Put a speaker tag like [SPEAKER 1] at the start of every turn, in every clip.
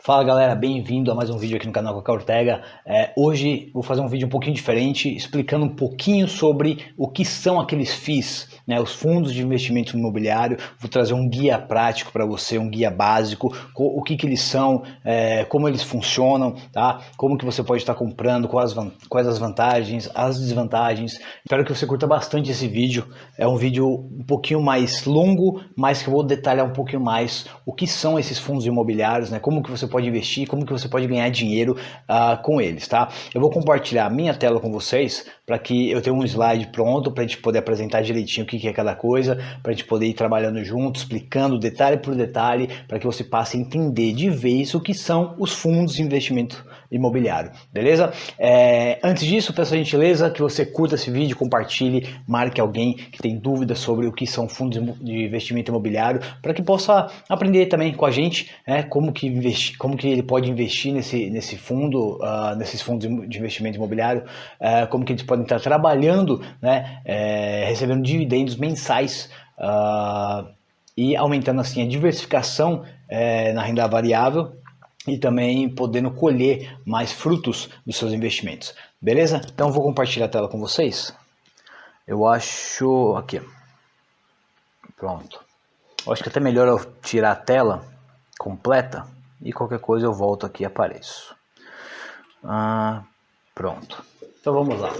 [SPEAKER 1] Fala galera, bem-vindo a mais um vídeo aqui no canal Cacau Ortega. Hoje vou fazer um vídeo um pouquinho diferente, explicando um pouquinho sobre o que são aqueles FIIs, né, os fundos de investimento imobiliário. Vou trazer um guia prático para você, um guia básico, o que eles são, como eles funcionam, tá? Como que você pode estar comprando, quais as vantagens, as desvantagens. Espero que você curta bastante esse vídeo. É um vídeo um pouquinho mais longo, mas que eu vou detalhar um pouquinho mais o que são esses fundos imobiliários, né? Como que você pode investir, como que você pode ganhar dinheiro com eles, tá? Eu vou compartilhar a minha tela com vocês para que eu tenha um slide pronto para a gente poder apresentar direitinho o que é cada coisa, para a gente poder ir trabalhando junto, explicando detalhe por detalhe, para que você passe a entender de vez o que são os fundos de investimento imobiliário, beleza? Antes disso, peço a gentileza que você curta esse vídeo, compartilhe, marque alguém que tem dúvidas sobre o que são fundos de investimento imobiliário, para que possa aprender também com a gente, como que ele pode investir nesse fundo, nesses fundos de investimento imobiliário, como que eles podem estar trabalhando, né, recebendo dividendos mensais e aumentando assim a diversificação na renda variável e também podendo colher mais frutos dos seus investimentos, beleza? Então vou compartilhar a tela com vocês. Eu acho aqui, pronto. Eu acho que até melhor eu tirar a tela completa e qualquer coisa eu volto aqui e apareço. Pronto. Então vamos lá.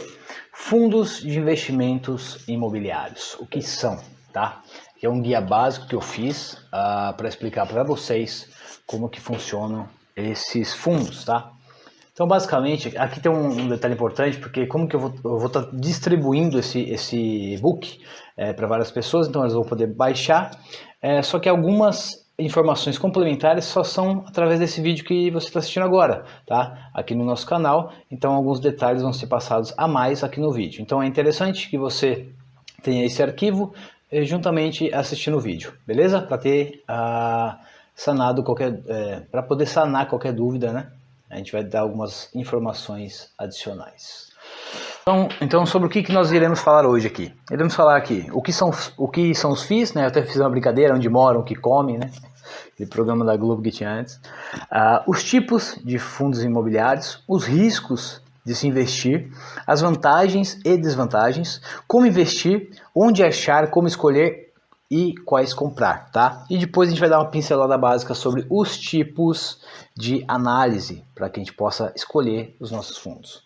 [SPEAKER 1] Fundos de investimentos imobiliários. O que são, tá? É um guia básico que eu fiz para explicar para vocês como que funcionam esses fundos, tá? Então basicamente, aqui tem um detalhe importante, porque como que eu vou estar distribuindo esse e-book para várias pessoas, então elas vão poder baixar, só que algumas informações complementares só são através desse vídeo que você está assistindo agora, tá? Aqui no nosso canal, então alguns detalhes vão ser passados a mais aqui no vídeo. Então é interessante que você tenha esse arquivo juntamente assistindo o vídeo, beleza? Para ter para poder sanar qualquer dúvida, né? A gente vai dar algumas informações adicionais. Então sobre o que nós iremos falar hoje aqui? Iremos falar aqui o que são os FIIs, né? Eu até fiz uma brincadeira, onde moram, o que comem, né? Aquele programa da Globo que tinha antes. Os tipos de fundos imobiliários, os riscos de se investir, as vantagens e desvantagens, como investir, onde achar, como escolher e quais comprar, tá? E depois a gente vai dar uma pincelada básica sobre os tipos de análise para que a gente possa escolher os nossos fundos.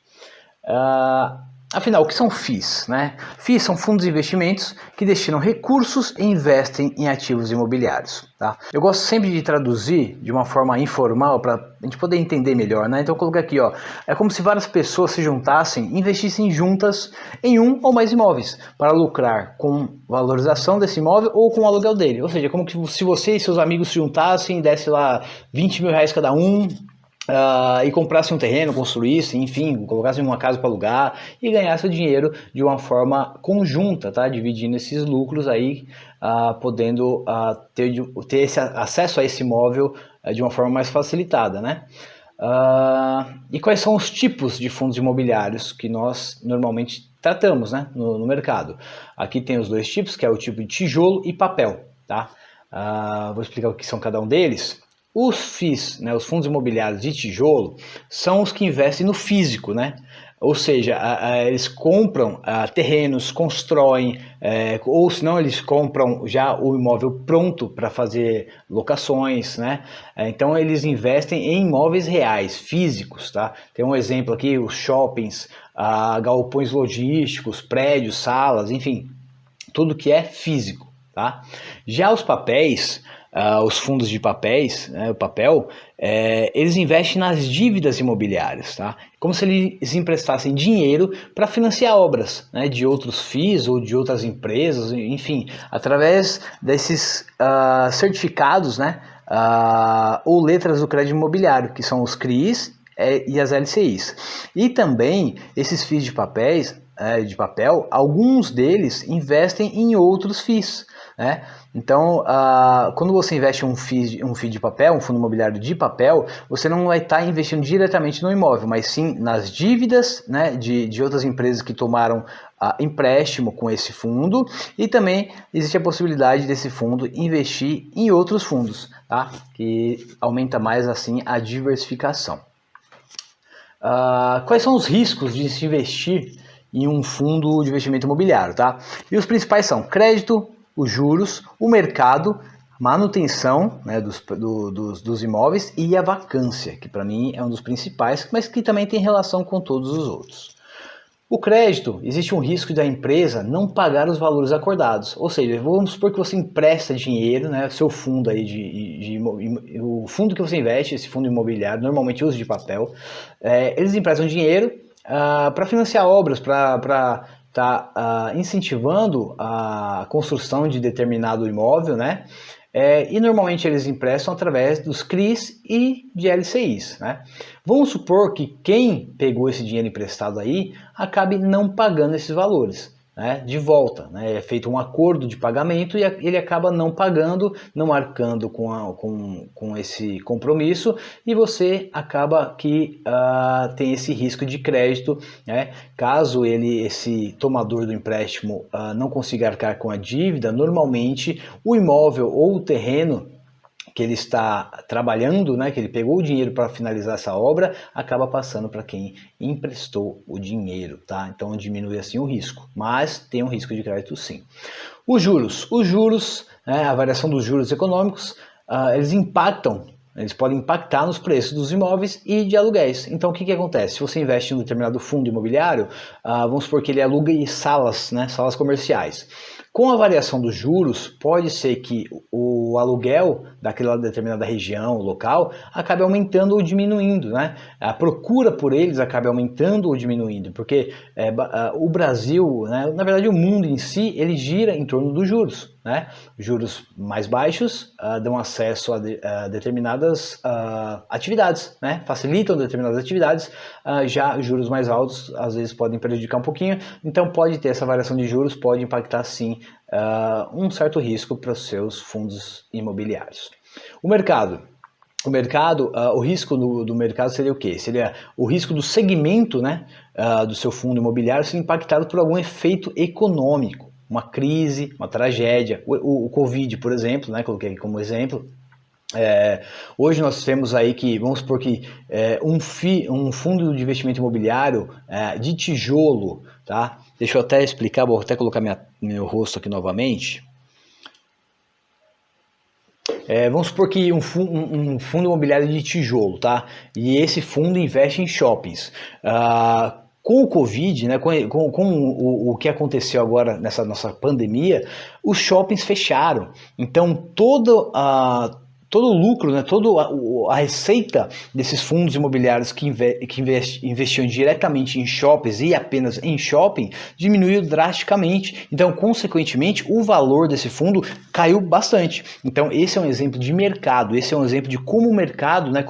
[SPEAKER 1] Afinal, o que são FIIs, né? FIIs são fundos de investimentos que destinam recursos e investem em ativos imobiliários, tá? Eu gosto sempre de traduzir de uma forma informal para a gente poder entender melhor, né? Então eu coloquei aqui, ó, é como se várias pessoas se juntassem e investissem juntas em um ou mais imóveis para lucrar com valorização desse imóvel ou com o aluguel dele. Ou seja, como que se você e seus amigos se juntassem, desse lá 20 mil reais cada um, e comprasse um terreno, construísse, enfim, colocasse uma casa para alugar e ganhasse o dinheiro de uma forma conjunta, tá? Dividindo esses lucros aí, podendo ter esse acesso a esse imóvel de uma forma mais facilitada, né? E quais são os tipos de fundos imobiliários que nós normalmente tratamos, né, no mercado? Aqui tem os dois tipos, que é o tipo de tijolo e papel, tá? Vou explicar o que são cada um deles. Os FIIs, né, os fundos imobiliários de tijolo, são os que investem no físico, né? Ou seja, eles compram terrenos, constroem, ou se não, eles compram já o imóvel pronto para fazer locações, né? Então eles investem em imóveis reais, físicos, tá? Tem um exemplo aqui, os shoppings, galpões logísticos, prédios, salas, enfim, tudo que é físico, tá? Já os papéis, os fundos de papéis, né, o papel, eles investem nas dívidas imobiliárias, tá? Como se eles emprestassem dinheiro para financiar obras, né, de outros FIIs ou de outras empresas, enfim, através desses certificados, né, ou letras do crédito imobiliário, que são os CRIs e as LCIs. E também esses FIIs de papel, alguns deles investem em outros FIIs, né? Então, quando você investe um FII de papel, um fundo imobiliário de papel, você não vai estar investindo diretamente no imóvel, mas sim nas dívidas, né, de outras empresas que tomaram empréstimo com esse fundo, e também existe a possibilidade desse fundo investir em outros fundos, tá? Que aumenta mais assim a diversificação. Quais são os riscos de se investir em um fundo de investimento imobiliário, tá? E os principais são crédito, os juros, o mercado, manutenção, né, dos imóveis e a vacância, que para mim é um dos principais, mas que também tem relação com todos os outros. O crédito, existe um risco da empresa não pagar os valores acordados, ou seja, vamos supor que você empresta dinheiro, né, seu fundo aí o fundo que você investe, esse fundo imobiliário, normalmente usa de papel, eles emprestam dinheiro para financiar obras, para estar incentivando a construção de determinado imóvel, né? E normalmente eles emprestam através dos CRIs e de LCIs, né? Vamos supor que quem pegou esse dinheiro emprestado aí acabe não pagando esses valores, né, de volta, né? É feito um acordo de pagamento e ele acaba não pagando, não arcando com esse compromisso, e você acaba que tem esse risco de crédito, né? Caso esse tomador do empréstimo não consiga arcar com a dívida, normalmente o imóvel ou o terreno que ele está trabalhando, né, que ele pegou o dinheiro para finalizar essa obra, acaba passando para quem emprestou o dinheiro, tá? Então diminui assim o risco, mas tem um risco de crédito sim. Os juros, né, a variação dos juros econômicos, eles podem impactar nos preços dos imóveis e de aluguéis. Então o que acontece? Se você investe em um determinado fundo imobiliário, vamos supor que ele aluga salas, né, salas comerciais. Com a variação dos juros, pode ser que o aluguel daquela determinada região, local, acabe aumentando ou diminuindo, né? A procura por eles acabe aumentando ou diminuindo, porque o Brasil, né, na verdade o mundo em si, ele gira em torno dos juros, né? Juros mais baixos dão acesso a determinadas atividades, né? Facilitam determinadas atividades, já juros mais altos às vezes podem prejudicar um pouquinho, então pode ter essa variação de juros, pode impactar sim um certo risco para os seus fundos imobiliários. O mercado, o risco do mercado seria o quê? Seria o risco do segmento, né, do seu fundo imobiliário ser impactado por algum efeito econômico, uma crise, uma tragédia, o Covid, por exemplo, né, coloquei aqui como exemplo. Hoje nós temos aí que, vamos supor que um fundo de investimento imobiliário de tijolo, tá? Deixa eu até explicar, vou até colocar meu rosto aqui novamente. Vamos supor que um fundo imobiliário de tijolo, tá? E esse fundo investe em shoppings. Com o Covid, né, com o que aconteceu agora nessa nossa pandemia, os shoppings fecharam. Então todo o lucro, né, toda a receita desses fundos imobiliários que investiam diretamente em shoppings e apenas em shopping diminuiu drasticamente. Então, consequentemente, o valor desse fundo caiu bastante. Então, esse é um exemplo de mercado, esse é um exemplo de como o mercado, né,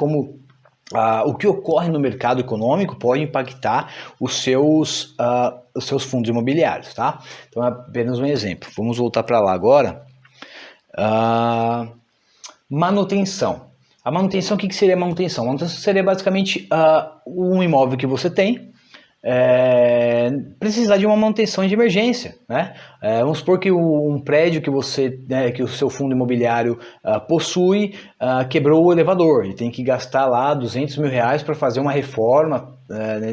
[SPEAKER 1] o que ocorre no mercado econômico pode impactar os seus fundos imobiliários, tá? Então, é apenas um exemplo. Vamos voltar para lá agora. Manutenção. A manutenção, o que seria manutenção? A manutenção seria basicamente um imóvel que você tem, precisar de uma manutenção de emergência, né? Vamos supor que um prédio que que o seu fundo imobiliário possui, quebrou o elevador, ele tem que gastar lá R$200 mil para fazer uma reforma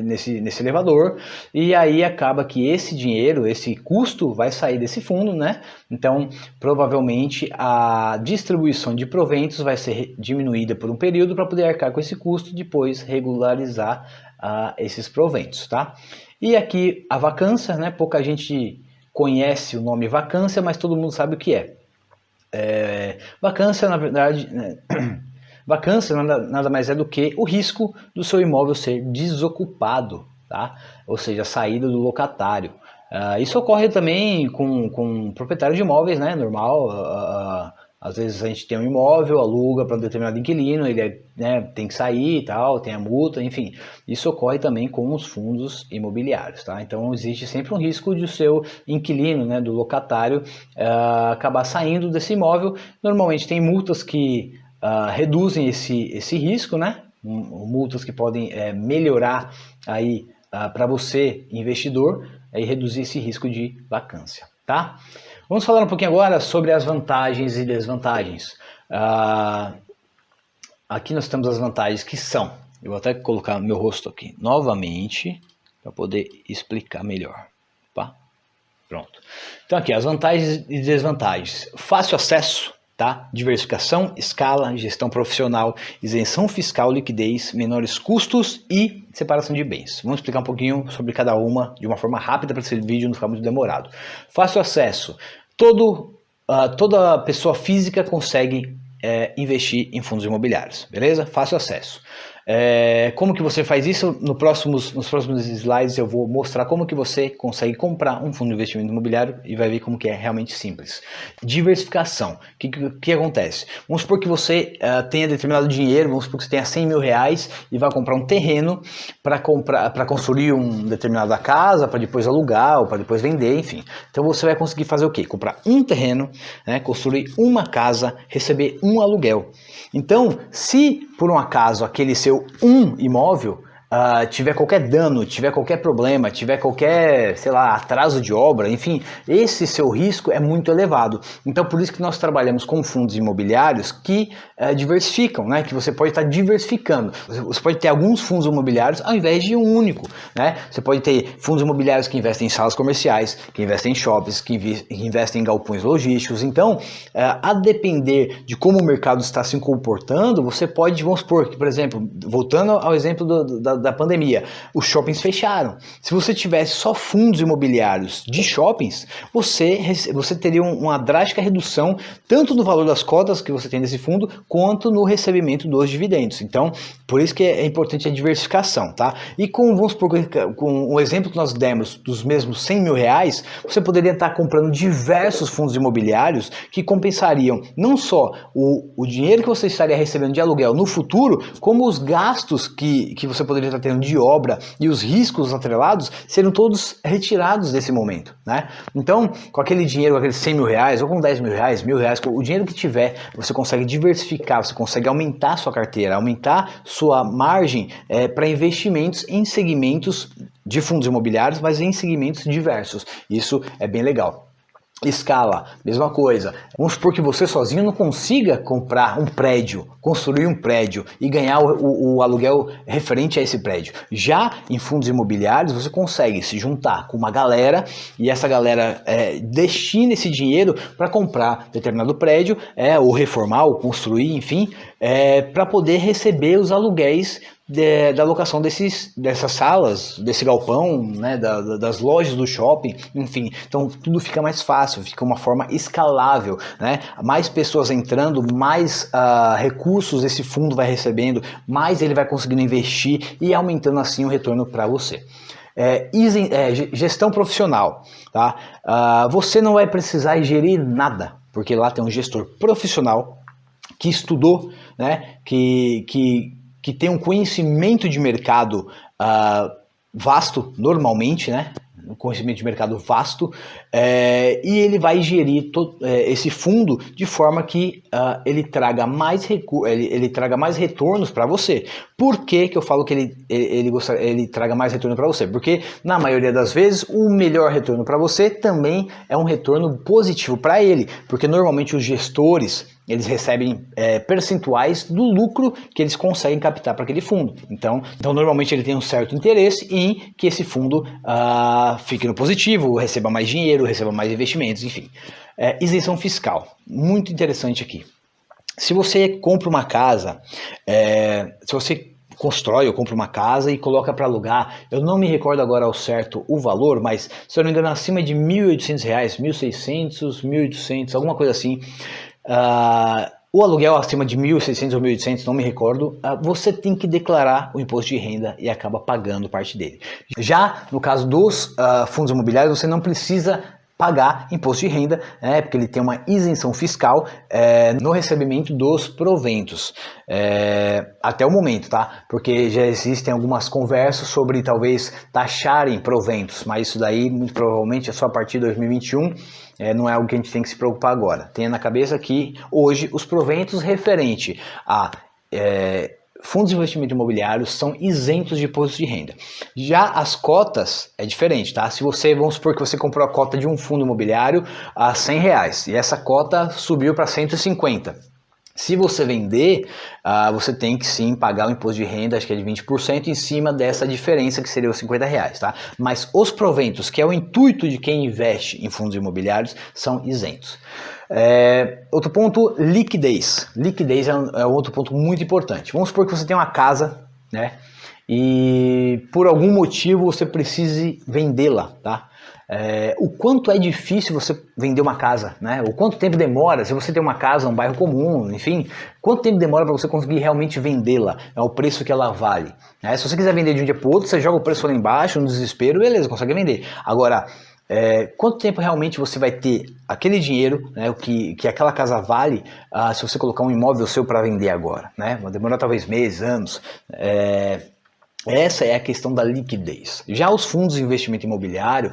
[SPEAKER 1] nesse elevador, e aí acaba que esse dinheiro, esse custo vai sair desse fundo, né? Então provavelmente a distribuição de proventos vai ser diminuída por um período para poder arcar com esse custo, depois regularizar esses proventos, tá? E aqui a vacância, né? Pouca gente conhece o nome vacância, mas todo mundo sabe o que é. Vacância, na verdade, né? Vacância nada mais é do que o risco do seu imóvel ser desocupado, tá? Ou seja, a saída do locatário. Isso ocorre também com proprietário de imóveis, né? Normal. Às vezes a gente tem um imóvel, aluga para um determinado inquilino, ele tem que sair e tal, tem a multa, enfim. Isso ocorre também com os fundos imobiliários, tá? Então existe sempre um risco de o seu inquilino, né, do locatário, acabar saindo desse imóvel. Normalmente tem multas que reduzem esse risco, né? Multas que podem melhorar aí para você, investidor, e reduzir esse risco de vacância, tá? Vamos falar um pouquinho agora sobre as vantagens e desvantagens. Aqui nós temos as vantagens que são, eu vou até colocar meu rosto aqui novamente para poder explicar melhor, tá? Pronto. Então aqui as vantagens e desvantagens: fácil acesso, tá? Diversificação, escala, gestão profissional, isenção fiscal, liquidez, menores custos e separação de bens. Vamos explicar um pouquinho sobre cada uma de uma forma rápida para esse vídeo não ficar muito demorado. Fácil acesso: toda pessoa física consegue investir em fundos imobiliários, beleza? Fácil acesso. Como que você faz isso? Nos próximos slides eu vou mostrar como que você consegue comprar um fundo de investimento imobiliário e vai ver como que é realmente simples. Diversificação. O que acontece? Vamos supor que você tenha determinado dinheiro, vamos supor que você tenha 100 mil reais e vai comprar um terreno para construir uma determinada casa, para depois alugar ou para depois vender, enfim. Então você vai conseguir fazer o quê? Comprar um terreno, né, construir uma casa, receber um aluguel. Então, se por um acaso aquele seu imóvel tiver qualquer dano, tiver qualquer problema, tiver qualquer, sei lá, atraso de obra, enfim, esse seu risco é muito elevado. Então, por isso que nós trabalhamos com fundos imobiliários que diversificam, né? Que você pode estar diversificando. Você pode ter alguns fundos imobiliários ao invés de um único, né? Você pode ter fundos imobiliários que investem em salas comerciais, que investem em shoppings, que investem em galpões logísticos. Então, a depender de como o mercado está se comportando, você pode, vamos supor que, por exemplo, voltando ao exemplo da pandemia, os shoppings fecharam. Se você tivesse só fundos imobiliários de shoppings, você teria uma drástica redução tanto no valor das cotas que você tem nesse fundo, quanto no recebimento dos dividendos. Então, por isso que é importante a diversificação, tá? E vamos supor, com o exemplo que nós demos dos mesmos 100 mil reais, você poderia estar comprando diversos fundos imobiliários que compensariam não só o dinheiro que você estaria recebendo de aluguel no futuro, como os gastos que você poderia estar tendo de obra e os riscos atrelados seriam todos retirados desse momento, né? Então, com aquele dinheiro, com aqueles 100 mil reais, ou com 10 mil reais, o dinheiro que tiver, você consegue diversificar, você consegue aumentar sua carteira, aumentar sua margem para investimentos em segmentos de fundos imobiliários, mas em segmentos diversos. Isso é bem legal. Escala, mesma coisa. Vamos supor que você sozinho não consiga comprar um prédio, construir um prédio e ganhar o aluguel referente a esse prédio. Já em fundos imobiliários você consegue se juntar com uma galera e essa galera destina esse dinheiro para comprar determinado prédio, ou reformar, ou construir, enfim, para poder receber os aluguéis da locação dessas salas, desse galpão, né, das lojas do shopping, enfim. Então tudo fica mais fácil, fica uma forma escalável, né? Mais pessoas entrando, mais recursos esse fundo vai recebendo, mais ele vai conseguindo investir e aumentando assim o retorno para você. Gestão profissional, tá? Você não vai precisar gerir nada, porque lá tem um gestor profissional que estudou, né, que tem um conhecimento de mercado vasto, normalmente, né? Um conhecimento de mercado vasto, e ele vai gerir esse fundo de forma que ele traga mais ele traga mais retornos para você. Por que eu falo que ele traga mais retorno para você? Porque na maioria das vezes o melhor retorno para você também é um retorno positivo para ele, porque normalmente os gestores eles recebem percentuais do lucro que eles conseguem captar para aquele fundo. Então normalmente ele tem um certo interesse em que esse fundo fique no positivo, receba mais dinheiro, receba mais investimentos, enfim. Isenção fiscal, muito interessante aqui. Se você compra uma casa, se você constrói ou compra uma casa e coloca para alugar, eu não me recordo agora ao certo o valor, mas se eu não me engano acima de R$1.800, 1.600, 1.800, alguma coisa assim, o aluguel acima de 1.600 ou 1.800, não me recordo, você tem que declarar o imposto de renda e acaba pagando parte dele. Já no caso dos fundos imobiliários, você não precisa pagar imposto de renda, né, porque ele tem uma isenção fiscal no recebimento dos proventos, até o momento, tá? Porque já existem algumas conversas sobre talvez taxarem proventos, mas isso daí muito provavelmente é só a partir de 2021, não é algo que a gente tem que se preocupar agora. Tenha na cabeça que hoje os proventos referente a fundos de investimento imobiliário são isentos de imposto de renda. Já as cotas é diferente, tá? Se você, vamos supor que você comprou a cota de um fundo imobiliário a R$100 e essa cota subiu para 150. Se você vender, você tem que sim pagar o imposto de renda, acho que é de 20% em cima dessa diferença que seria os R$50, tá? Mas os proventos, que é o intuito de quem investe em fundos imobiliários, são isentos. Outro ponto, liquidez. Liquidez é outro ponto muito importante. Vamos supor que você tem uma casa, né? E por algum motivo você precise vendê-la, tá? O quanto é difícil você vender uma casa, né? O quanto tempo demora, se você tem uma casa, um bairro comum, enfim, quanto tempo demora para você conseguir realmente vendê-la, o preço que ela vale, né? Se você quiser vender de um dia para o outro, você joga o preço lá embaixo, no desespero, beleza, consegue vender. Agora, quanto tempo realmente você vai ter aquele dinheiro, né, o que aquela casa vale, se você colocar um imóvel seu para vender agora, né? Vai demorar talvez meses, anos. Essa é a questão da liquidez. Já os fundos de investimento imobiliário,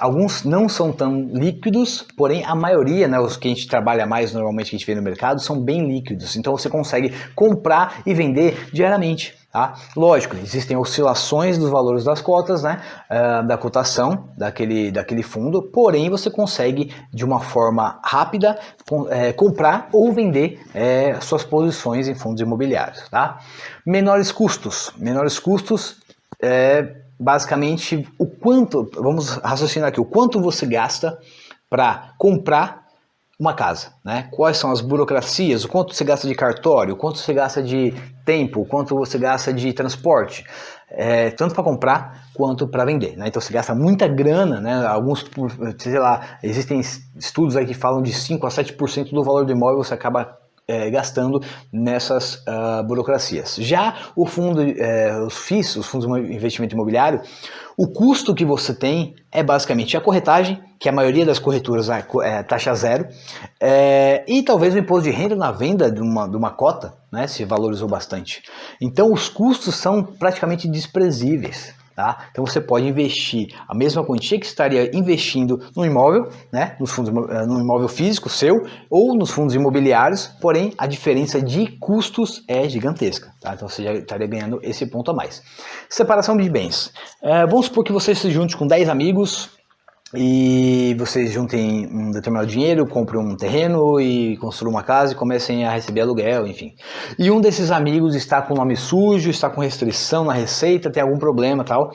[SPEAKER 1] alguns não são tão líquidos, porém a maioria, né, os que a gente trabalha mais normalmente, que a gente vê no mercado, são bem líquidos. Então você consegue comprar e vender diariamente. Tá? Lógico, existem oscilações dos valores das cotas, né, da cotação daquele fundo, porém você consegue de uma forma rápida comprar ou vender suas posições em fundos imobiliários. Tá? Menores custos basicamente o quanto, vamos raciocinar aqui, o quanto você gasta para comprar uma casa, né? Quais são as burocracias, o quanto você gasta de cartório, o quanto você gasta de tempo, o quanto você gasta de transporte, tanto para comprar quanto para vender, né? Então você gasta muita grana, né? Sei lá, existem estudos aí que falam de 5 a 7% do valor do imóvel você acaba gastando nessas burocracias. Já os FIIs, os fundos de investimento imobiliário, o custo que você tem é basicamente a corretagem, que a maioria das corretoras é taxa zero, e talvez o imposto de renda na venda de uma cota, né, se valorizou bastante. Então os custos são praticamente desprezíveis. Tá? Então você pode investir a mesma quantia que estaria investindo no imóvel, né, no imóvel físico seu ou nos fundos imobiliários, porém a diferença de custos é gigantesca. Tá? Então você já estaria ganhando esse ponto a mais. Separação de bens. Vamos supor que você se junte com 10 amigos e vocês juntem um determinado dinheiro, comprem um terreno e construam uma casa e comecem a receber aluguel, enfim. E um desses amigos está com o nome sujo, está com restrição na receita, tem algum problema e tal,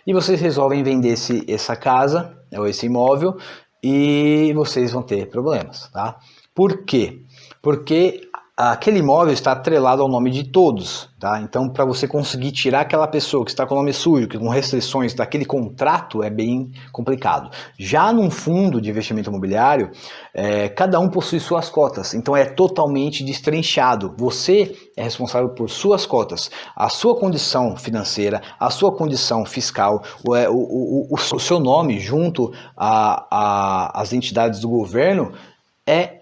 [SPEAKER 1] e vocês resolvem vender essa casa ou esse imóvel e vocês vão ter problemas, tá? Por quê? Porque aquele imóvel está atrelado ao nome de todos, tá? Então, para você conseguir tirar aquela pessoa que está com o nome sujo, com restrições daquele contrato, é bem complicado. Já num fundo de investimento imobiliário, cada um possui suas cotas, então é totalmente destrinchado. Você é responsável por suas cotas, a sua condição financeira, a sua condição fiscal, o seu nome junto às entidades do governo é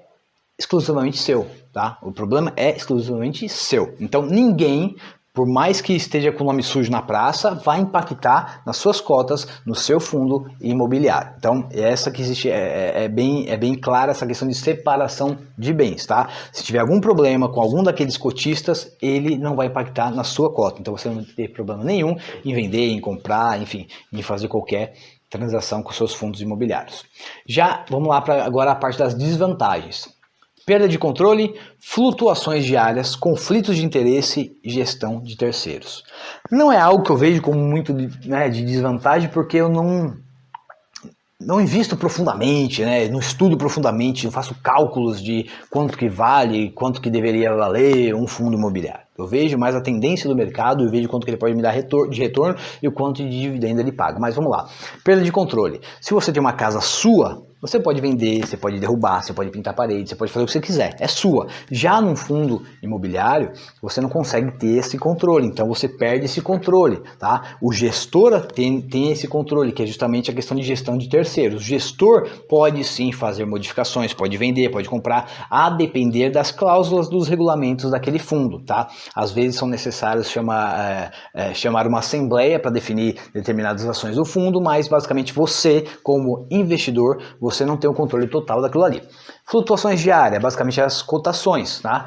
[SPEAKER 1] exclusivamente seu. Tá? O problema é exclusivamente seu. Então ninguém, por mais que esteja com o nome sujo na praça, vai impactar nas suas cotas, no seu fundo imobiliário. Então essa que existe é bem clara essa questão de separação de bens. Tá? Se tiver algum problema com algum daqueles cotistas, ele não vai impactar na sua cota. Então você não vai ter problema nenhum em vender, em comprar, enfim, em fazer qualquer transação com seus fundos imobiliários. Já vamos lá para agora a parte das desvantagens. Perda de controle, flutuações diárias, conflitos de interesse e gestão de terceiros. Não é algo que eu vejo como muito de desvantagem, porque eu não invisto profundamente, né? Não estudo profundamente, não faço cálculos de quanto que vale, quanto que deveria valer um fundo imobiliário. Eu vejo mais a tendência do mercado, eu vejo quanto que ele pode me dar de retorno e o quanto de dividendo ele paga. Mas vamos lá. Perda de controle. Se você tem uma casa sua, Você pode vender, você pode derrubar, você pode pintar a parede, você pode fazer o que você quiser, é sua. Já num fundo imobiliário, você não consegue ter esse controle, então você perde esse controle, tá? O gestor tem esse controle, que é justamente a questão de gestão de terceiros. O gestor pode sim fazer modificações, pode vender, pode comprar, a depender das cláusulas dos regulamentos daquele fundo, tá? Às vezes são necessários chamar uma assembleia para definir determinadas ações do fundo, mas basicamente você, como investidor, você não tem o controle total daquilo ali. Flutuações diárias, basicamente as cotações, tá?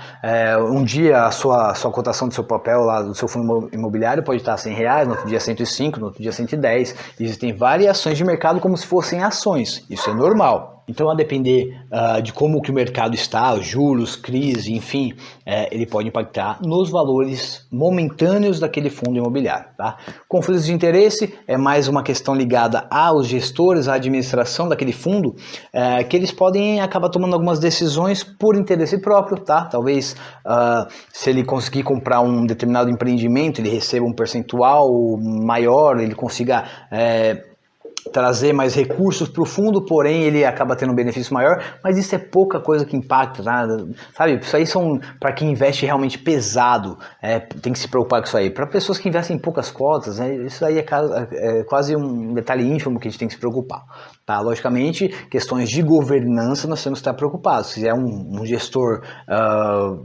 [SPEAKER 1] Um dia a sua cotação do seu papel lá do seu fundo imobiliário pode estar R$100, no outro dia 105, no outro dia 110. Existem variações de mercado como se fossem ações, isso é normal. Então, a depender de como que o mercado está, juros, crise, enfim, ele pode impactar nos valores momentâneos daquele fundo imobiliário. Tá? Conflitos de interesse é mais uma questão ligada aos gestores, à administração daquele fundo, que eles podem acabar tomando algumas decisões por interesse próprio. Tá? Talvez, se ele conseguir comprar um determinado empreendimento, ele receba um percentual maior, ele consiga trazer mais recursos para o fundo, porém ele acaba tendo um benefício maior, mas isso é pouca coisa que impacta, tá? Sabe? Isso aí são para quem investe realmente pesado, tem que se preocupar com isso aí. Para pessoas que investem em poucas cotas, isso aí é quase um detalhe ínfimo que a gente tem que se preocupar. Tá? Logicamente, questões de governança nós temos que estar preocupados. Se é um gestor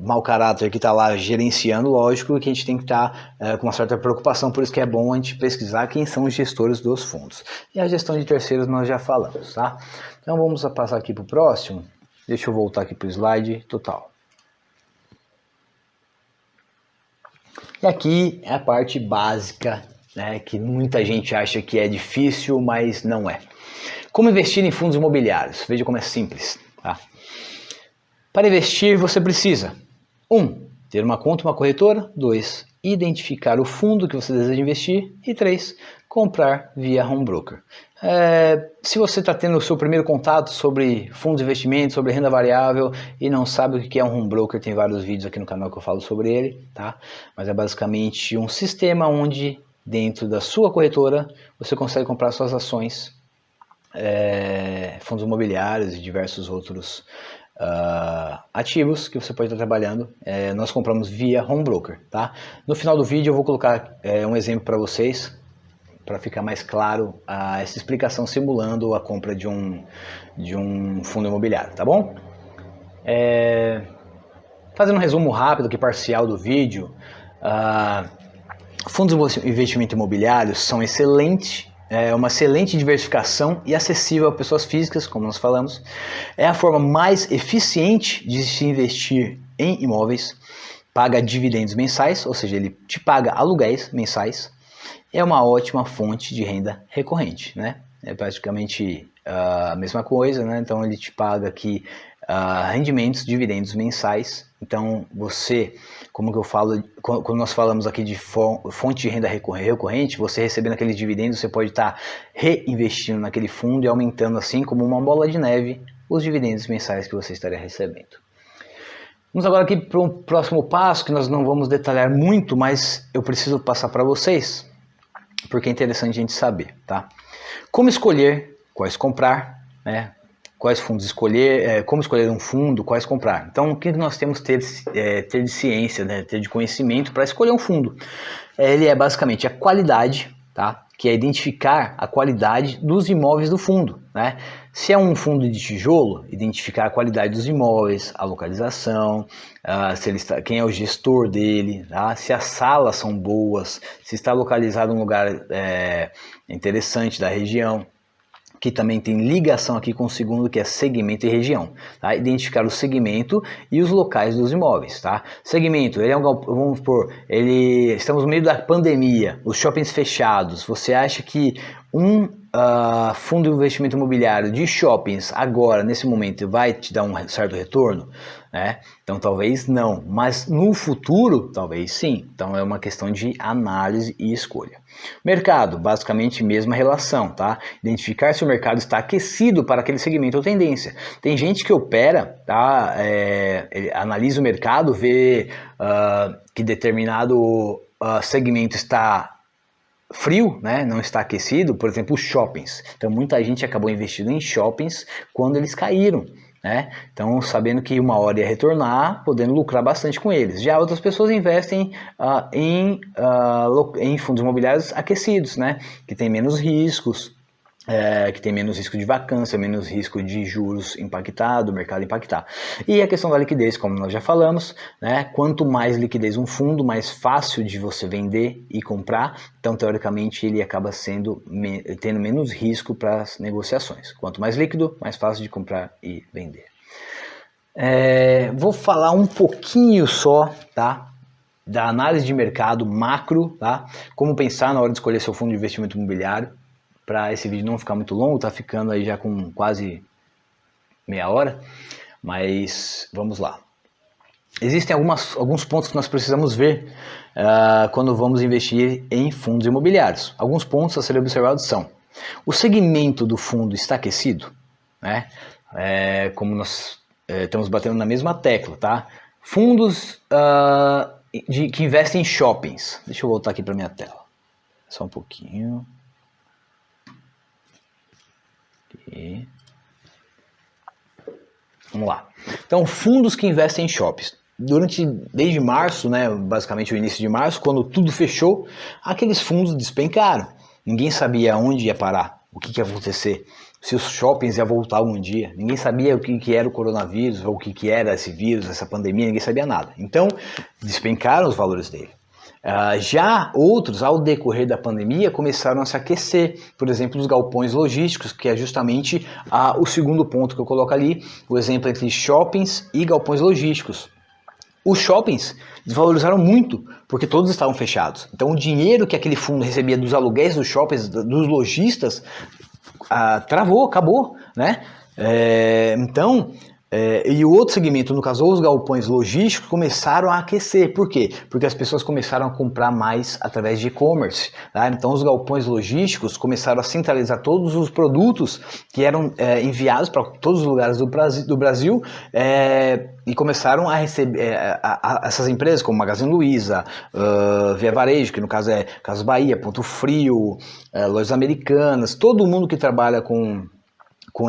[SPEAKER 1] mau caráter que está lá gerenciando, lógico que a gente tem que estar com uma certa preocupação, por isso que é bom a gente pesquisar quem são os gestores dos fundos. E a gestão de terceiros nós já falamos, tá? Então vamos passar aqui para o próximo. Deixa eu voltar aqui para o slide total. E aqui é a parte básica, né, que muita gente acha que é difícil, mas não é. Como investir em fundos imobiliários? Veja como é simples. Tá? Para investir, você precisa 1. Ter uma conta, uma corretora. 2. Identificar o fundo que você deseja investir. E 3. Comprar via home broker. Se você está tendo o seu primeiro contato sobre fundos de investimento, sobre renda variável e não sabe o que é um home broker, tem vários vídeos aqui no canal que eu falo sobre ele, tá? Mas é basicamente um sistema onde dentro da sua corretora você consegue comprar suas ações, fundos imobiliários e diversos outros ativos que você pode estar trabalhando. Nós compramos via home broker, tá? No final do vídeo eu vou colocar um exemplo para vocês, para ficar mais claro essa explicação simulando a compra de um fundo imobiliário, tá bom? Fazendo um resumo rápido aqui, parcial do vídeo, fundos de investimento imobiliário são uma excelente diversificação e acessível a pessoas físicas, como nós falamos. É a forma mais eficiente de se investir em imóveis, paga dividendos mensais, ou seja, ele te paga aluguéis mensais. É uma ótima fonte de renda recorrente, né? É praticamente a mesma coisa, né? Então ele te paga aqui rendimentos, dividendos mensais. Então você, como que eu falo, quando nós falamos aqui de fonte de renda recorrente, você recebendo aqueles dividendos, você pode estar reinvestindo naquele fundo e aumentando assim como uma bola de neve os dividendos mensais que você estaria recebendo. Vamos agora aqui para um próximo passo que nós não vamos detalhar muito, mas eu preciso passar para vocês, porque é interessante a gente saber, tá? Como escolher, quais comprar, né? Quais fundos escolher, como escolher um fundo, quais comprar. Então, o que nós temos que ter de ciência, né? Ter de conhecimento para escolher um fundo? Ele é basicamente a qualidade, tá? Que é identificar a qualidade dos imóveis do fundo, né? Se é um fundo de tijolo, identificar a qualidade dos imóveis, a localização, quem é o gestor dele, tá? Se as salas são boas, se está localizado em um lugar interessante da região, que também tem ligação aqui com o segundo, que é segmento e região. Tá? Identificar o segmento e os locais dos imóveis. Tá? Segmento, vamos supor, estamos no meio da pandemia, os shoppings fechados. Você acha que um fundo de investimento imobiliário de shoppings agora, nesse momento, vai te dar um certo retorno? Né? Então talvez não, mas no futuro talvez sim. Então é uma questão de análise e escolha. Mercado, basicamente mesma relação, tá? Identificar se o mercado está aquecido para aquele segmento ou tendência. Tem gente que opera, tá? Ele analisa o mercado, vê que determinado segmento está frio, né, não está aquecido, por exemplo, os shoppings. Então muita gente acabou investindo em shoppings quando eles caíram, né? Então sabendo que uma hora ia retornar, podendo lucrar bastante com eles. Já outras pessoas investem em fundos imobiliários aquecidos, né, que tem menos riscos. Que tem menos risco de vacância, menos risco de juros impactado, o mercado impactar. E a questão da liquidez, como nós já falamos, né? Quanto mais liquidez um fundo, mais fácil de você vender e comprar, então teoricamente ele acaba tendo menos risco para as negociações. Quanto mais líquido, mais fácil de comprar e vender. Vou falar um pouquinho só, tá? Da análise de mercado macro, tá? Como pensar na hora de escolher seu fundo de investimento imobiliário. Para esse vídeo não ficar muito longo, tá ficando aí já com quase meia hora, mas vamos lá. Existem alguns pontos que nós precisamos ver quando vamos investir em fundos imobiliários. Alguns pontos a serem observados são: o segmento do fundo está aquecido, né? Como nós estamos batendo na mesma tecla, tá? Fundos que investem em shoppings. Deixa eu voltar aqui para minha tela, só um pouquinho. Aqui. Vamos lá. Então, fundos que investem em shoppings. Desde março, né, basicamente o início de março, quando tudo fechou, aqueles fundos despencaram. Ninguém sabia onde ia parar, o que ia acontecer, se os shoppings iam voltar algum dia. Ninguém sabia o que era o coronavírus, ou o que era esse vírus, essa pandemia, ninguém sabia nada. Então, despencaram os valores dele. Já outros, ao decorrer da pandemia, começaram a se aquecer, por exemplo, os galpões logísticos, que é justamente o segundo ponto que eu coloco ali, o exemplo entre shoppings e galpões logísticos. Os shoppings desvalorizaram muito, porque todos estavam fechados. Então o dinheiro que aquele fundo recebia dos aluguéis dos shoppings, dos lojistas, travou, acabou, né? E o outro segmento, no caso os galpões logísticos, começaram a aquecer. Por quê? Porque as pessoas começaram a comprar mais através de e-commerce, tá? Então os galpões logísticos começaram a centralizar todos os produtos que eram enviados para todos os lugares do Brasil e começaram a receber essas empresas como Magazine Luiza, Via Varejo, que no caso é Casas Bahia, Ponto Frio, Lojas Americanas, todo mundo que trabalha com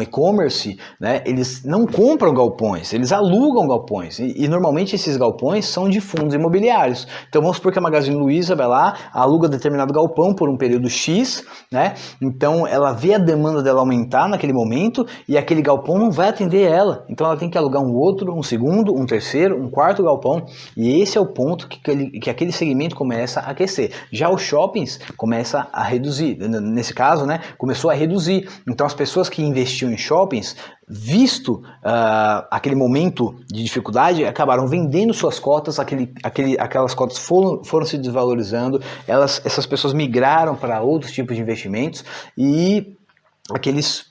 [SPEAKER 1] e-commerce, né, eles não compram galpões, eles alugam galpões, e normalmente esses galpões são de fundos imobiliários. Então vamos supor que a Magazine Luiza vai lá, aluga determinado galpão por um período X, né, então ela vê a demanda dela aumentar naquele momento, e aquele galpão não vai atender ela, então ela tem que alugar um outro, um segundo, um terceiro, um quarto galpão, e esse é o ponto que aquele segmento começa a aquecer. Já os shoppings começa a reduzir, nesse caso, né, começou a reduzir, então as pessoas que investiam em shoppings, visto aquele momento de dificuldade, acabaram vendendo suas cotas, aquelas cotas foram se desvalorizando, essas pessoas migraram para outros tipos de investimentos e aqueles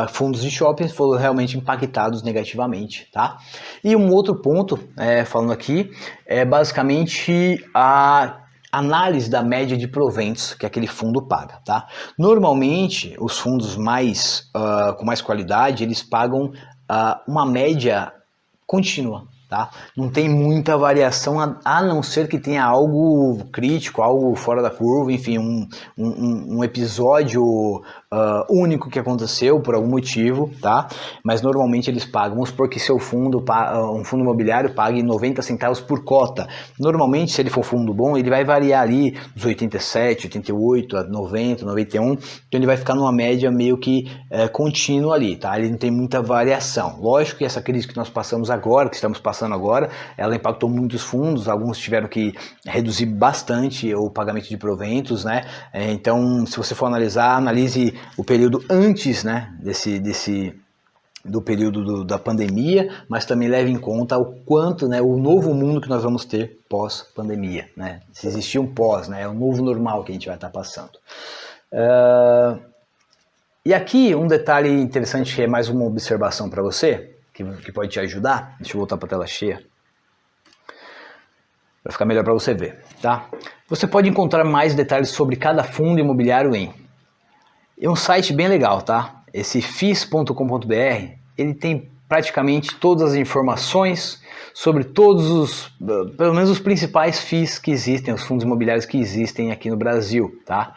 [SPEAKER 1] fundos de shopping foram realmente impactados negativamente, tá? E um outro ponto, falando aqui, é basicamente a análise da média de proventos que aquele fundo paga, tá? Normalmente, os fundos com mais qualidade, eles pagam uma média contínua, tá? Não tem muita variação, a não ser que tenha algo crítico, algo fora da curva, enfim, um episódio único que aconteceu por algum motivo, tá? Mas normalmente eles pagam, vamos supor que seu fundo, um fundo imobiliário pague 90 centavos por cota. Normalmente, se ele for fundo bom, ele vai variar ali dos 87, 88, a 90, 91, então ele vai ficar numa média meio que contínua ali, tá? Ele não tem muita variação. Lógico que essa crise que nós passamos agora, que estamos passando agora, ela impactou muitos fundos, alguns tiveram que reduzir bastante o pagamento de proventos, né? Então, se você for analisar, analise o período antes, né, do período da pandemia, mas também leve em conta o quanto, né, o novo mundo que nós vamos ter pós-pandemia, né? Se existir um pós, né, é o novo normal que a gente vai estar passando. E aqui um detalhe interessante, que é mais uma observação para você, que pode te ajudar. Deixa eu voltar para a tela cheia, para ficar melhor para você ver, tá? Você pode encontrar mais detalhes sobre cada fundo imobiliário é um site bem legal, tá? Esse fis.com.br, ele tem praticamente todas as informações sobre todos os, pelo menos os principais FIIs que existem, os fundos imobiliários que existem aqui no Brasil, tá?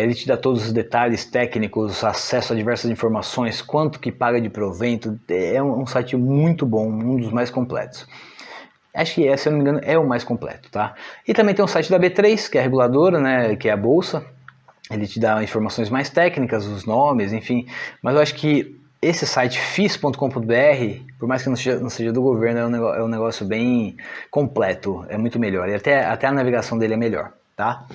[SPEAKER 1] Ele te dá todos os detalhes técnicos, acesso a diversas informações, quanto que paga de provento, é um site muito bom, um dos mais completos. Acho que se eu não me engano, é o mais completo, tá? E também tem o site da B3, que é a reguladora, né, que é a bolsa. Ele te dá informações mais técnicas, os nomes, enfim. Mas eu acho que esse site fis.com.br, por mais que não seja do governo, é um negócio bem completo, é muito melhor. E até a navegação dele é melhor, tá?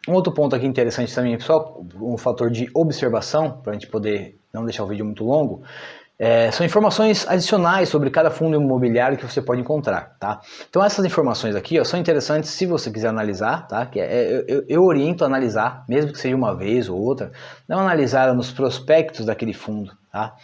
[SPEAKER 1] Um outro ponto aqui interessante também, pessoal, um fator de observação, para a gente poder não deixar o vídeo muito longo, são informações adicionais sobre cada fundo imobiliário que você pode encontrar, tá? Então essas informações aqui, ó, são interessantes se você quiser analisar, tá? Eu oriento a analisar, mesmo que seja uma vez ou outra, não analisar nos prospectos daquele fundo, tá?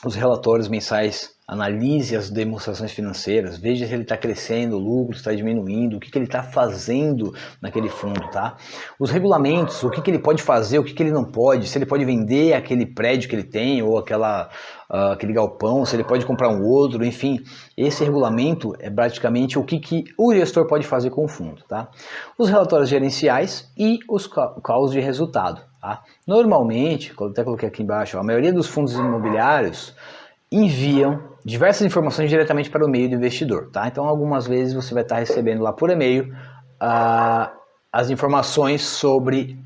[SPEAKER 1] Os relatórios mensais, analise as demonstrações financeiras, veja se ele está crescendo, o lucro está diminuindo, o que ele está fazendo naquele fundo, tá? Os regulamentos, o que ele pode fazer, o que ele não pode, se ele pode vender aquele prédio que ele tem, ou aquele galpão, se ele pode comprar um outro, enfim. Esse regulamento é praticamente o que o gestor pode fazer com o fundo, tá? Os relatórios gerenciais e os cálculos de resultado, tá? Normalmente, eu até coloquei aqui embaixo, a maioria dos fundos imobiliários enviam diversas informações diretamente para o e-mail do investidor, tá? Então algumas vezes você vai estar recebendo lá por e-mail as informações sobre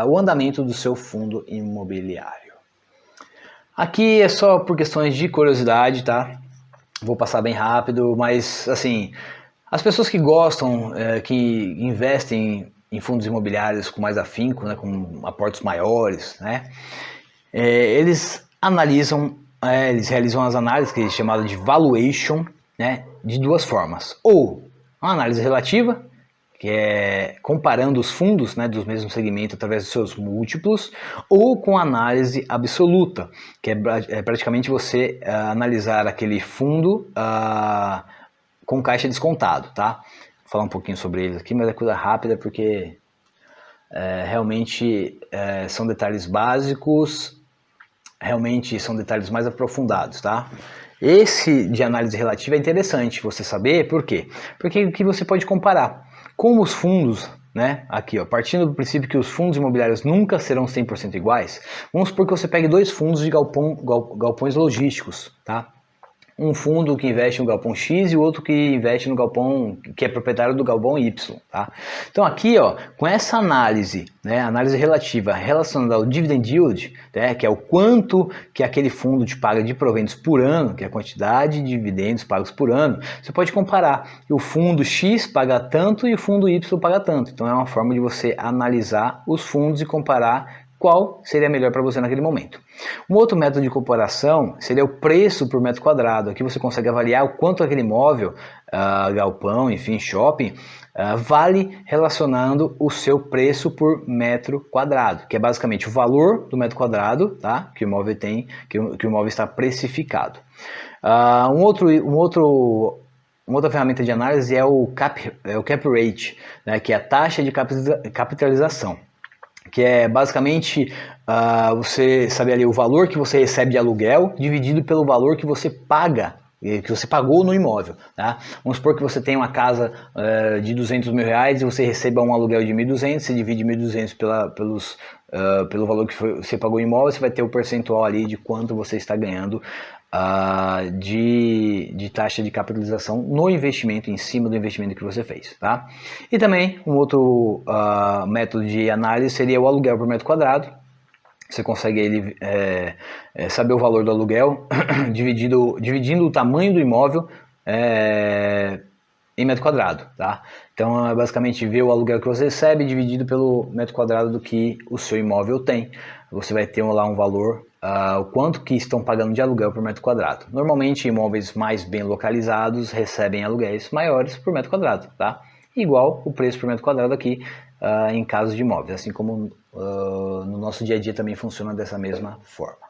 [SPEAKER 1] o andamento do seu fundo imobiliário. Aqui é só por questões de curiosidade, tá? Vou passar bem rápido, mas assim, as pessoas que gostam, que investem em fundos imobiliários com mais afinco, né, com aportes maiores, né, eles analisam, eles realizam as análises que é chamada de valuation, né, de duas formas. Ou uma análise relativa, que é comparando os fundos, né, do mesmo segmento através dos seus múltiplos, ou com análise absoluta, que é praticamente você analisar aquele fundo com caixa descontado, tá? Vou falar um pouquinho sobre eles aqui, mas é coisa rápida porque realmente são detalhes básicos, realmente são detalhes mais aprofundados, tá? Esse de análise relativa é interessante você saber, por quê? Porque que você pode comparar. Como os fundos, né, aqui ó, partindo do princípio que os fundos imobiliários nunca serão 100% iguais, vamos supor que você pegue dois fundos de galpões logísticos, tá? Um fundo que investe no galpão X e o outro que investe no galpão, que é proprietário do galpão Y, tá? Então aqui, ó, com essa análise, né, análise relativa relacionada ao dividend yield, né, que é o quanto que aquele fundo te paga de proventos por ano, que é a quantidade de dividendos pagos por ano, você pode comparar que o fundo X paga tanto e o fundo Y paga tanto. Então é uma forma de você analisar os fundos e comparar qual seria melhor para você naquele momento. Um outro método de comparação seria o preço por metro quadrado. Aqui você consegue avaliar o quanto aquele imóvel, galpão, enfim, shopping, vale relacionando o seu preço por metro quadrado, que é basicamente o valor do metro quadrado, tá, que o imóvel tem, que o imóvel está precificado. Uma outra ferramenta de análise é o cap rate, né, que é a taxa de capitalização, que é basicamente você saber ali o valor que você recebe de aluguel dividido pelo valor que você paga, que você pagou no imóvel, tá? Vamos supor que você tem uma casa de 200 mil reais e você receba um aluguel de 1.200, você divide 1.200 pelo valor que você pagou no imóvel, você vai ter o percentual ali de quanto você está ganhando de taxa de capitalização no investimento, em cima do investimento que você fez, tá? E também um outro método de análise seria o aluguel por metro quadrado. Você consegue saber o valor do aluguel dividindo o tamanho do imóvel em metro quadrado, tá? Então é basicamente ver o aluguel que você recebe dividido pelo metro quadrado do que o seu imóvel tem. Você vai ter lá um valor, o quanto que estão pagando de aluguel por metro quadrado. Normalmente imóveis mais bem localizados recebem aluguéis maiores por metro quadrado, tá? Igual o preço por metro quadrado aqui em casos de imóveis, assim como no nosso dia a dia também funciona dessa mesma forma.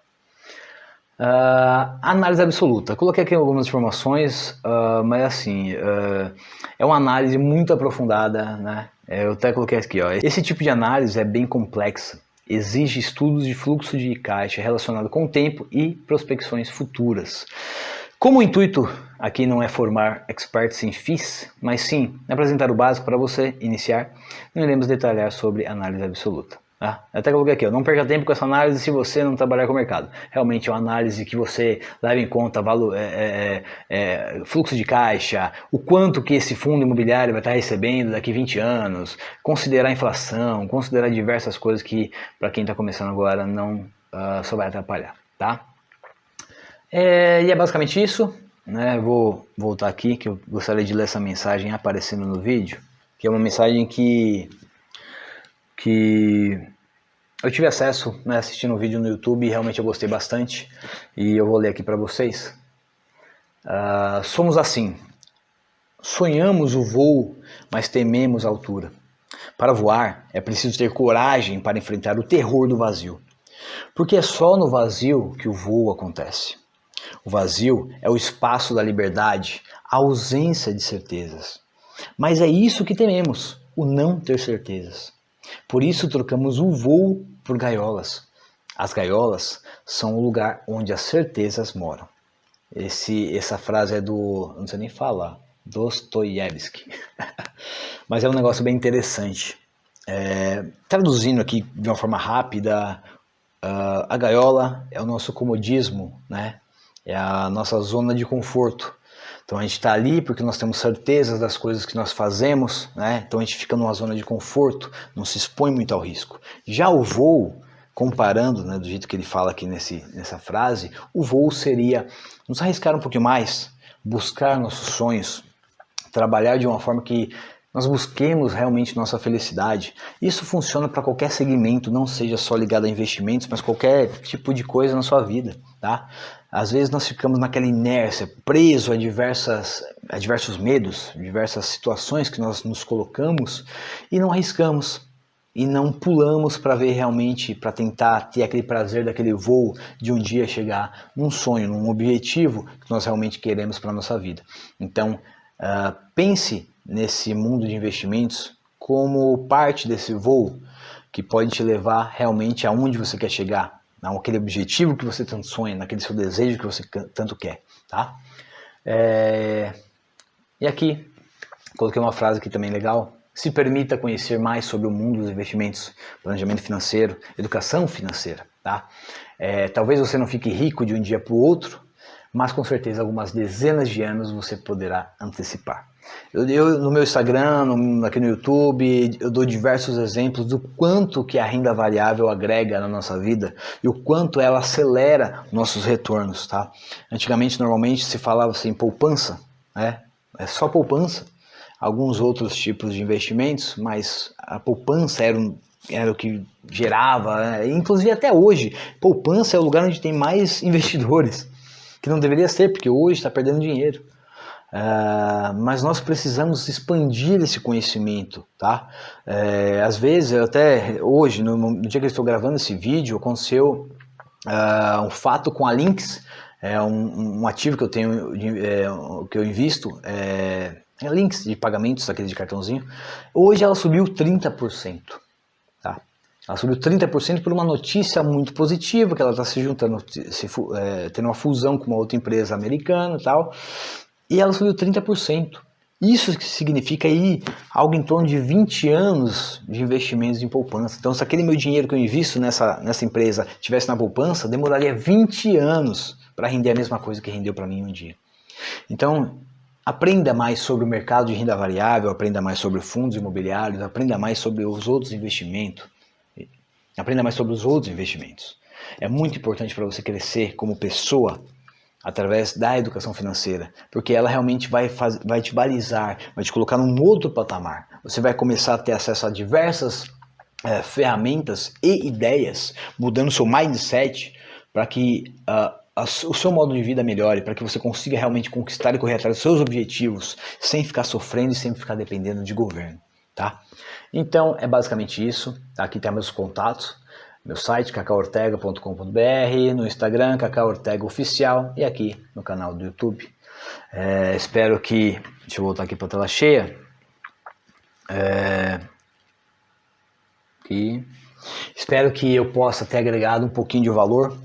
[SPEAKER 1] Análise absoluta. Coloquei aqui algumas informações, mas assim, é uma análise muito aprofundada, né? Eu até coloquei aqui, ó. Esse tipo de análise é bem complexa exige estudos de fluxo de caixa relacionado com o tempo e prospecções futuras. Como o intuito aqui não é formar experts em FIIs, mas sim apresentar o básico para você iniciar, não iremos detalhar sobre análise absoluta. Tá? Eu até coloquei aqui, não perca tempo com essa análise se você não trabalhar com o mercado. Realmente é uma análise que você leva em conta fluxo de caixa, o quanto que esse fundo imobiliário vai estar recebendo daqui 20 anos, considerar a inflação, considerar diversas coisas que para quem está começando agora não só vai atrapalhar. Tá? E é basicamente isso, né? Vou voltar aqui que eu gostaria de ler essa mensagem aparecendo no vídeo, que é uma mensagem que eu tive acesso, né, assistindo o vídeo no YouTube e realmente eu gostei bastante e eu vou ler aqui para vocês. Somos assim, sonhamos o voo, mas tememos a altura. Para voar é preciso ter coragem para enfrentar o terror do vazio, porque é só no vazio que o voo acontece. O vazio é o espaço da liberdade, a ausência de certezas. Mas é isso que tememos, o não ter certezas. Por isso trocamos o voo por gaiolas. As gaiolas são o lugar onde as certezas moram. Essa frase é do, não sei nem falar, Dostoiévski. Mas é um negócio bem interessante. Traduzindo aqui de uma forma rápida, a gaiola é o nosso comodismo, né? É a nossa zona de conforto. Então a gente está ali porque nós temos certezas das coisas que nós fazemos, né? Então a gente fica numa zona de conforto, não se expõe muito ao risco. Já o voo, comparando, né, do jeito que ele fala aqui nessa frase, o voo seria nos arriscar um pouquinho mais, buscar nossos sonhos, trabalhar de uma forma que nós busquemos realmente nossa felicidade. Isso funciona para qualquer segmento, não seja só ligado a investimentos, mas qualquer tipo de coisa na sua vida, tá? Às vezes nós ficamos naquela inércia, preso a diversos medos, diversas situações que nós nos colocamos e não arriscamos. E não pulamos para ver realmente, para tentar ter aquele prazer daquele voo de um dia chegar num sonho, num objetivo que nós realmente queremos para a nossa vida. Então, pense nesse mundo de investimentos como parte desse voo que pode te levar realmente aonde você quer chegar, naquele objetivo que você tanto sonha, naquele seu desejo que você tanto quer, tá? E aqui, coloquei uma frase aqui também legal. Se permita conhecer mais sobre o mundo dos investimentos, planejamento financeiro, educação financeira, tá? Talvez você não fique rico de um dia para o outro, mas com certeza algumas dezenas de anos você poderá antecipar. Eu no meu Instagram, aqui no YouTube, eu dou diversos exemplos do quanto que a renda variável agrega na nossa vida e o quanto ela acelera nossos retornos, tá? Antigamente, normalmente, se falava assim, poupança, né? É só poupança, alguns outros tipos de investimentos, mas a poupança era o que gerava, né? Inclusive até hoje, poupança é o lugar onde tem mais investidores, que não deveria ser, porque hoje está perdendo dinheiro. Mas nós precisamos expandir esse conhecimento, tá? Às vezes, até hoje, no dia que eu estou gravando esse vídeo, aconteceu um fato com a Lynx, um ativo que eu tenho, que eu invisto, Lynx de pagamentos, aquele de cartãozinho. Hoje ela subiu 30%, tá? Ela subiu 30% por uma notícia muito positiva, que ela está se juntando, tendo uma fusão com uma outra empresa americana e tal, e ela subiu 30%. Isso significa aí algo em torno de 20 anos de investimentos em poupança. Então, se aquele meu dinheiro que eu invisto nessa empresa tivesse na poupança, demoraria 20 anos para render a mesma coisa que rendeu para mim um dia. Então, aprenda mais sobre o mercado de renda variável, aprenda mais sobre fundos imobiliários, aprenda mais sobre os outros investimentos. Aprenda mais sobre os outros investimentos. É muito importante para você crescer como pessoa através da educação financeira, porque ela realmente vai te balizar, vai te colocar num outro patamar. Você vai começar a ter acesso a diversas ferramentas e ideias, mudando seu mindset para que o seu modo de vida melhore, para que você consiga realmente conquistar e correr atrás dos seus objetivos, sem ficar sofrendo e sem ficar dependendo de governo, tá? Então, é basicamente isso. Aqui tem meus contatos. Meu site, cacaortega.com.br, no Instagram, cacaortegaoficial e aqui no canal do YouTube. Espero que... Deixa eu voltar aqui para a tela cheia. Aqui. Espero que eu possa ter agregado um pouquinho de valor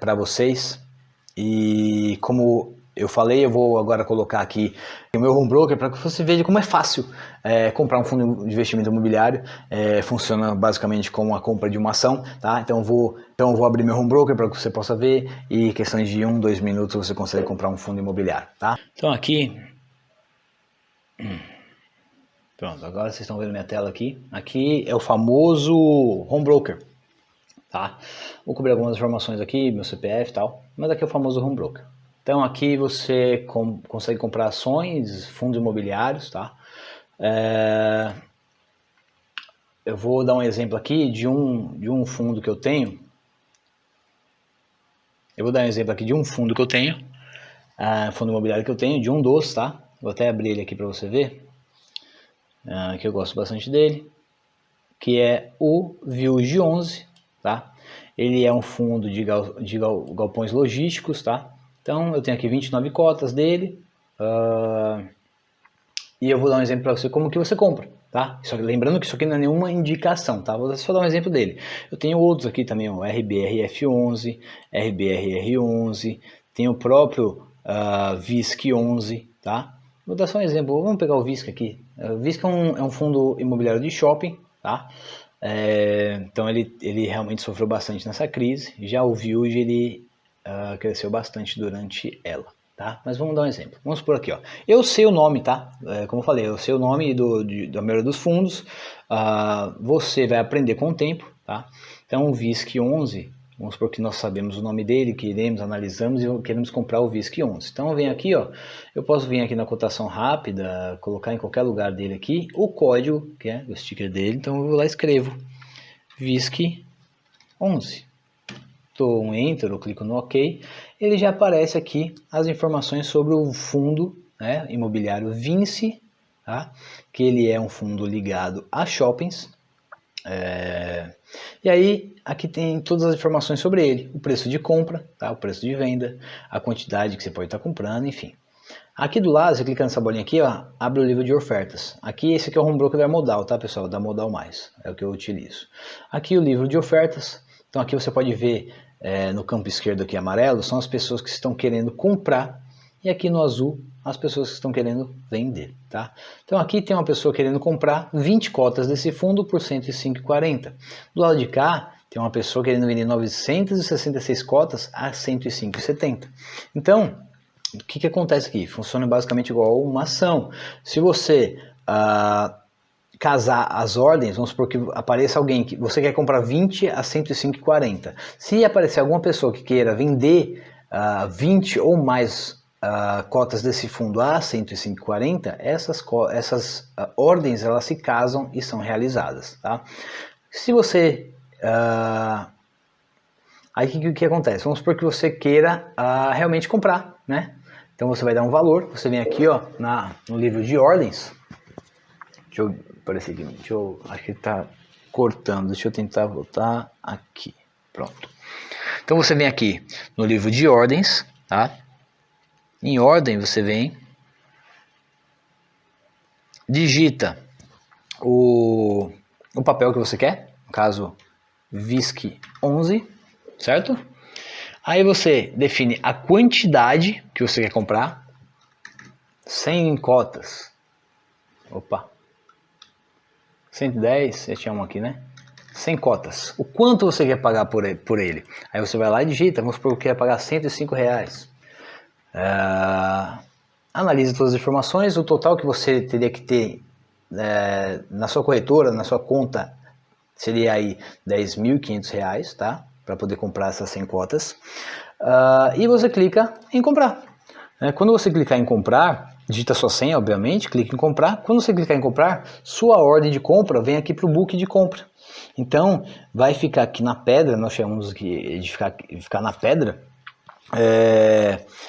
[SPEAKER 1] para vocês. E como eu falei, eu vou agora colocar aqui o meu home broker para que você veja como é fácil comprar um fundo de investimento imobiliário. Funciona basicamente como a compra de uma ação, tá? Então eu vou abrir meu home broker para que você possa ver, e em questões de 1, 2 minutos você consegue comprar um fundo imobiliário, tá? Então aqui, pronto, agora vocês estão vendo minha tela aqui. Aqui é o famoso home broker, tá? Vou cobrir algumas informações aqui, meu CPF e tal, mas aqui é o famoso home broker. Então aqui você consegue comprar ações, fundos imobiliários, tá? Eu vou dar um exemplo aqui de um fundo que eu tenho. Eu vou dar um exemplo aqui de um fundo que eu tenho, fundo imobiliário que eu tenho, de um dos, tá? Vou até abrir ele aqui para você ver, que eu gosto bastante dele, que é o VILG 11, tá? Ele é um fundo de galpões logísticos, tá? Então eu tenho aqui 29 cotas dele, e eu vou dar um exemplo para você como que você compra, tá? Lembrando que isso aqui não é nenhuma indicação, tá? Vou só dar um exemplo dele. Eu tenho outros aqui também, o RBRF11, RBRR11, tem o próprio VISC11, tá? Vou dar só um exemplo, vamos pegar o VISC aqui. O VISC é um fundo imobiliário de shopping, tá? Então ele realmente sofreu bastante nessa crise. Já o VILG ele cresceu bastante durante ela, tá? Mas vamos dar um exemplo. Vamos por aqui, ó. Eu sei o nome, tá? Como eu falei, eu sei o nome da maioria dos fundos. Você vai aprender com o tempo, tá? Então o VISC 11, vamos supor que nós sabemos o nome dele, queremos, analisamos e queremos comprar o VISC 11. Então eu venho aqui, ó, eu posso vir aqui na cotação rápida, colocar em qualquer lugar dele aqui o código, que é o sticker dele. Então eu vou lá e escrevo VISC 11. Dou um Enter, eu clico no OK, ele já aparece aqui as informações sobre o fundo, né, imobiliário Vinci, tá? Que ele é um fundo ligado a shoppings. E aí aqui tem todas as informações sobre ele, o preço de compra, tá? O preço de venda, a quantidade que você pode estar comprando, enfim. Aqui do lado, você clica nessa bolinha aqui, ó, abre o livro de ofertas. Aqui esse aqui é o home broker da Modal, tá, pessoal? Da Modal Mais, é o que eu utilizo. Aqui o livro de ofertas. Então aqui você pode ver no campo esquerdo aqui amarelo, são as pessoas que estão querendo comprar, e aqui no azul, as pessoas que estão querendo vender, tá? Então aqui tem uma pessoa querendo comprar 20 cotas desse fundo por R$ 105,40. Do lado de cá, tem uma pessoa querendo vender 966 cotas a R$ 105,70. Então, o que acontece aqui? Funciona basicamente igual uma ação. Se você casar as ordens, vamos supor que apareça alguém que você quer comprar 20 a 105,40. Se aparecer alguma pessoa que queira vender 20 ou mais cotas desse fundo a 105,40, essas ordens elas se casam e são realizadas, tá? Se você aí o que acontece? Vamos supor que você queira realmente comprar, né? Então você vai dar um valor, você vem aqui, ó, no livro de ordens. Deixa eu aparecer aqui, acho que ele tá cortando, deixa eu tentar voltar aqui, pronto. Então você vem aqui no livro de ordens, tá? Em ordem você vem, digita o papel que você quer, no caso VISC 11, certo? Aí você define a quantidade que você quer comprar, 100 cotas, 110, eu tinha um aqui, né? 100 cotas, o quanto você quer pagar por ele? Aí você vai lá e digita, vamos supor que quer pagar R$105. Analise todas as informações, o total que você teria que ter na sua corretora, na sua conta, seria aí R$10.500, tá? Para poder comprar essas 100 cotas. E você clica em comprar. Quando você clicar em comprar, digita sua senha, obviamente, clica em comprar. Quando você clicar em comprar, sua ordem de compra vem aqui para o book de compra. Então, vai ficar aqui na pedra, nós chamamos de ficar na pedra,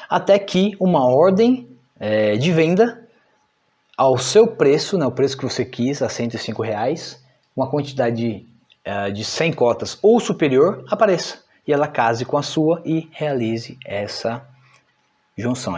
[SPEAKER 1] até que uma ordem de venda ao seu preço, né, o preço que você quis, a R$105, uma quantidade de 100 cotas ou superior, apareça. E ela case com a sua e realize essa junção,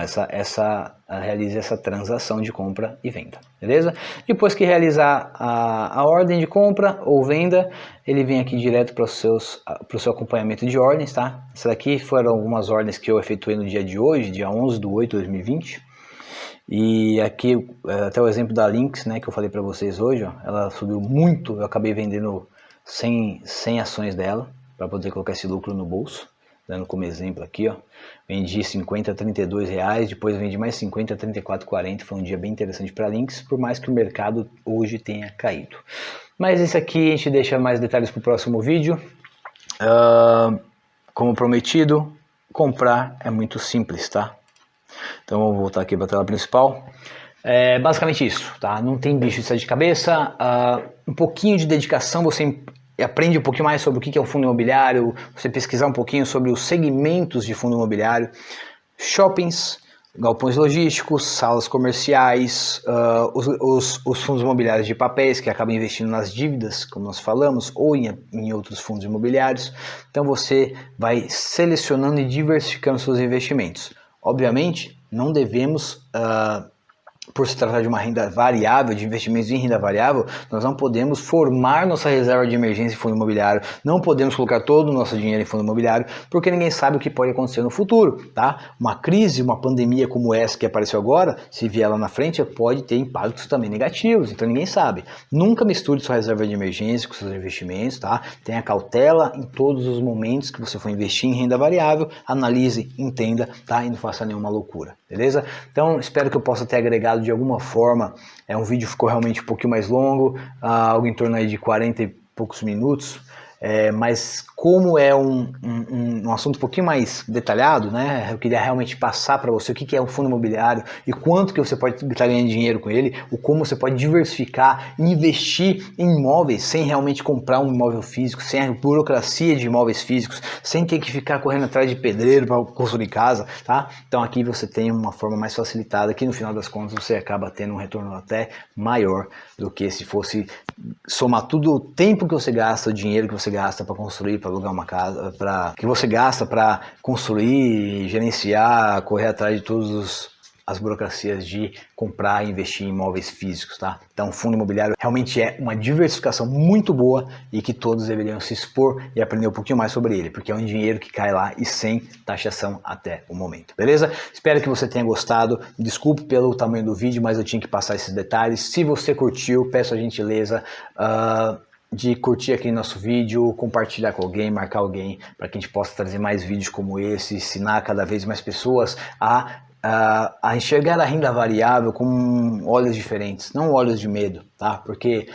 [SPEAKER 1] realize essa transação de compra e venda, beleza? Depois que realizar a ordem de compra ou venda, ele vem aqui direto para o seu acompanhamento de ordens, tá? Essas daqui foram algumas ordens que eu efetuei no dia de hoje, dia 11/8/2020. E aqui, até o exemplo da Lynx, né, que eu falei para vocês hoje, ó, ela subiu muito, eu acabei vendendo 100 ações dela, para poder colocar esse lucro no bolso. Dando como exemplo aqui, ó, vendi 50 a 32 reais, depois vendi mais 50 a 34,40, foi um dia bem interessante para a Lynx, por mais que o mercado hoje tenha caído. Mas esse aqui a gente deixa mais detalhes para o próximo vídeo. Como prometido, comprar é muito simples, tá? Então vamos voltar aqui para a tela principal. É basicamente isso, tá? Não tem bicho de sete cabeça, um pouquinho de dedicação, você aprende um pouquinho mais sobre o que é o fundo imobiliário, você pesquisar um pouquinho sobre os segmentos de fundo imobiliário, shoppings, galpões logísticos, salas comerciais, os fundos imobiliários de papéis que acabam investindo nas dívidas, como nós falamos, ou em outros fundos imobiliários. Então você vai selecionando e diversificando seus investimentos. Obviamente, não devemos, por se tratar de uma renda variável, de investimentos em renda variável, nós não podemos formar nossa reserva de emergência em fundo imobiliário, não podemos colocar todo o nosso dinheiro em fundo imobiliário, porque ninguém sabe o que pode acontecer no futuro, tá? Uma crise, uma pandemia como essa que apareceu agora, se vier lá na frente, pode ter impactos também negativos, então ninguém sabe. Nunca misture sua reserva de emergência com seus investimentos, tá? Tenha cautela em todos os momentos que você for investir em renda variável, analise, entenda, tá? E não faça nenhuma loucura, beleza? Então, espero que eu possa ter agregado de alguma forma. Um vídeo ficou realmente um pouquinho mais longo, algo em torno aí de 40 e poucos minutos, mas como é um assunto um pouquinho mais detalhado, né, eu queria realmente passar para você o que é um fundo imobiliário e quanto que você pode estar ganhando dinheiro com ele, ou como você pode diversificar e investir em imóveis sem realmente comprar um imóvel físico, sem a burocracia de imóveis físicos, sem ter que ficar correndo atrás de pedreiro para construir casa, tá? Então aqui você tem uma forma mais facilitada, que no final das contas você acaba tendo um retorno até maior do que se fosse somar tudo o tempo que você gasta, o dinheiro que você gasta para construir, para alugar uma casa, que você gasta para construir, gerenciar, correr atrás de todas as burocracias de comprar e investir em imóveis físicos, tá? Então, o fundo imobiliário realmente é uma diversificação muito boa e que todos deveriam se expor e aprender um pouquinho mais sobre ele, porque é um dinheiro que cai lá e sem taxação até o momento, beleza? Espero que você tenha gostado. Desculpe pelo tamanho do vídeo, mas eu tinha que passar esses detalhes. Se você curtiu, peço a gentileza de curtir aqui nosso vídeo, compartilhar com alguém, marcar alguém, para que a gente possa trazer mais vídeos como esse, ensinar cada vez mais pessoas a enxergar a renda variável com olhos diferentes, não olhos de medo, tá? Porque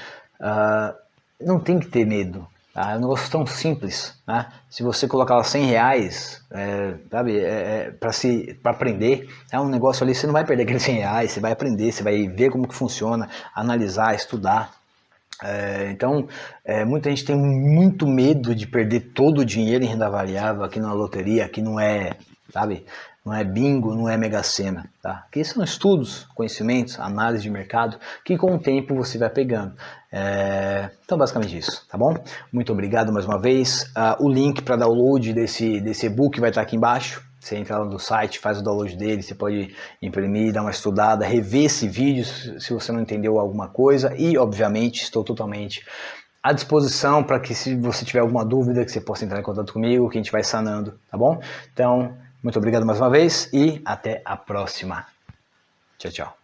[SPEAKER 1] não tem que ter medo, tá? É um negócio tão simples, né? Se você colocar lá 100 reais, sabe, para aprender, é um negócio ali, você não vai perder aqueles 100 reais, você vai aprender, você vai ver como que funciona, analisar, estudar. Então, muita gente tem muito medo de perder todo o dinheiro em renda variável aqui na loteria, aqui não é, sabe, não é bingo, não é mega sena, tá? Aqui são estudos, conhecimentos, análise de mercado, que com o tempo você vai pegando. Então, basicamente isso, tá bom? Muito obrigado mais uma vez. O link para download desse e-book vai estar aqui embaixo. Você entra lá no site, faz o download dele, você pode imprimir, dar uma estudada, rever esse vídeo se você não entendeu alguma coisa. E, obviamente, estou totalmente à disposição para que, se você tiver alguma dúvida, que você possa entrar em contato comigo, que a gente vai sanando, tá bom? Então, muito obrigado mais uma vez e até a próxima. Tchau, tchau.